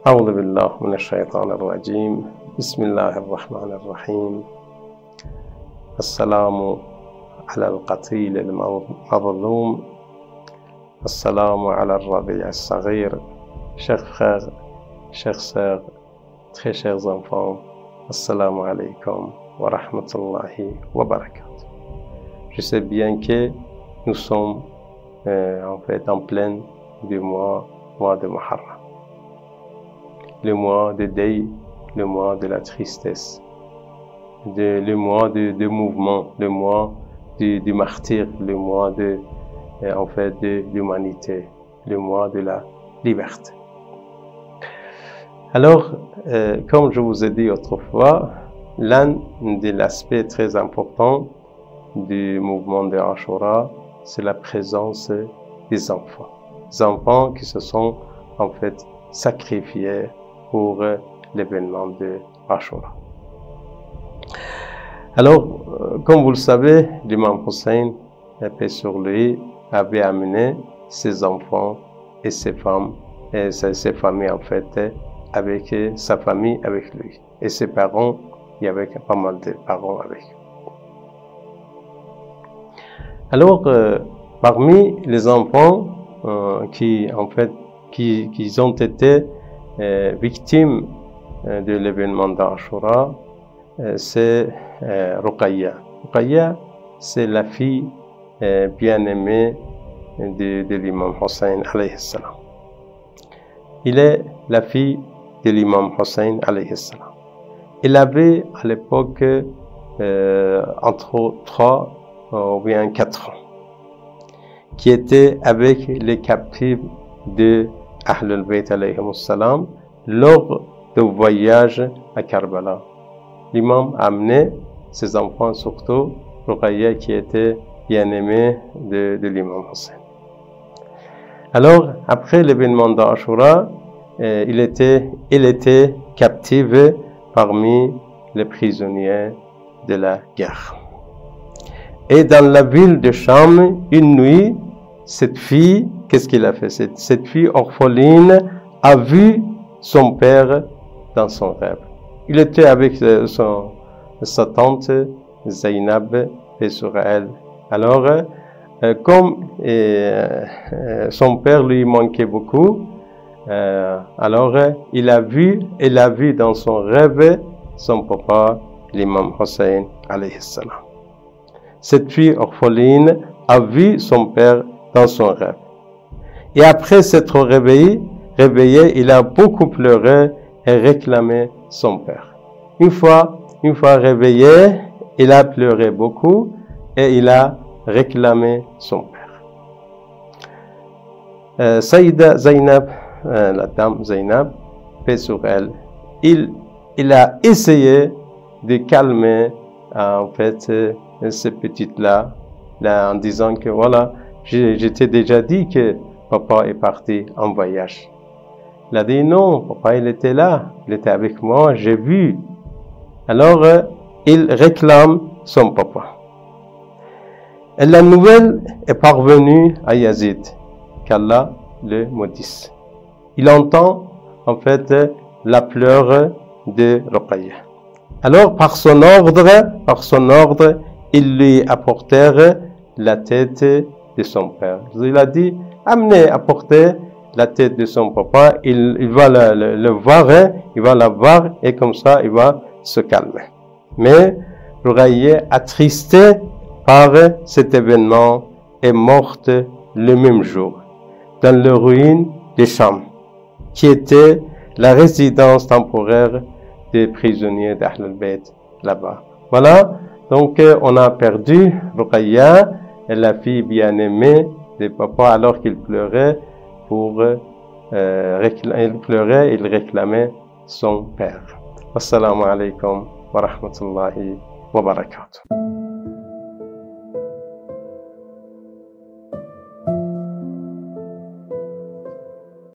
أعوذ بالله من الشيطان الرجيم بسم الله الرحمن الرحيم السلام على القتيل المظلوم السلام على الرضيع الصغير. Chers frères, chères sœurs, très chers enfants, assalamu alaikum wa rahmatullahi wa barakatuh. Je sais bien que nous sommes en fait en plein du mois de Muharram, le mois de deuil, le mois de la tristesse, le mois de mouvement, le mois du martyr, le mois en fait de l'humanité, le mois de la liberté. Alors, comme je vous ai dit autrefois, l'un des aspects très importants du mouvement de Ashura, c'est la présence des enfants. Des enfants qui se sont en fait sacrifiés pour l'événement de Ashura. Alors, comme vous le savez, l'imam Hussein, paix sur lui, avait amené ses enfants et ses femmes, et ses familles en fait, avec sa famille avec lui. Et ses parents, il y avait pas mal de parents avec lui. Alors, parmi les enfants qui ont été victimes de l'événement d'Ashura, c'est Ruqayya. Ruqayya, c'est la fille bien-aimée de l'imam Hussein alayhi salam. Il est la fille de l'imam Hussein alayhi salam. Il avait à l'époque entre 3 ou bien 4 ans, qui était avec les captifs de Ahlul Bayt alayhi salam lors du voyage à Karbala. L'imam a amené ses enfants, surtout Ruqayya qui était bien-aimé de l'imam Hussein. Alors, après l'événement d'Ashura, il était captif parmi les prisonniers de la guerre. Et dans la ville de Cham, une nuit, cette fille, qu'est-ce qu'il a fait? Cette fille orpheline a vu son père dans son rêve. Il était avec sa tante Zainab, paix sur elle. Alors, comme son père lui manquait beaucoup, alors elle a vu dans son rêve son papa, l'imam Hussein alayhi salam. Cette fille orpheline a vu son père dans son rêve. Et après s'être réveillé, il a beaucoup pleuré et réclamé son père. Une fois réveillé, il a pleuré beaucoup et il a réclamé son père. Saïda Zainab, la dame Zainab, paix sur elle, il a essayé de calmer en fait ces petites-là, en disant que voilà, je t'ai déjà dit que papa est parti en voyage. Il a dit non, papa il était là, il était avec moi, j'ai vu. Alors il réclame son papa. Et la nouvelle est parvenue à Yazid, qu'Allah le maudisse. Il entend en fait la pleure de Ruqayya. Alors par son ordre, ils lui apportèrent la tête de son père. Il a dit, apportez la tête de son papa, il va le voir, il va la voir et comme ça il va se calmer. Mais Ruqayya, attristée par cet événement, est morte le même jour dans les ruines de Cham, qui était la résidence temporaire des prisonniers d'Ahlul Bayt là-bas. Voilà, donc on a perdu Ruqayya, la fille bien-aimée de papa, alors qu'il pleurait il réclamait son père. Assalamu alaikum wa rahmatullahi wa barakatuh.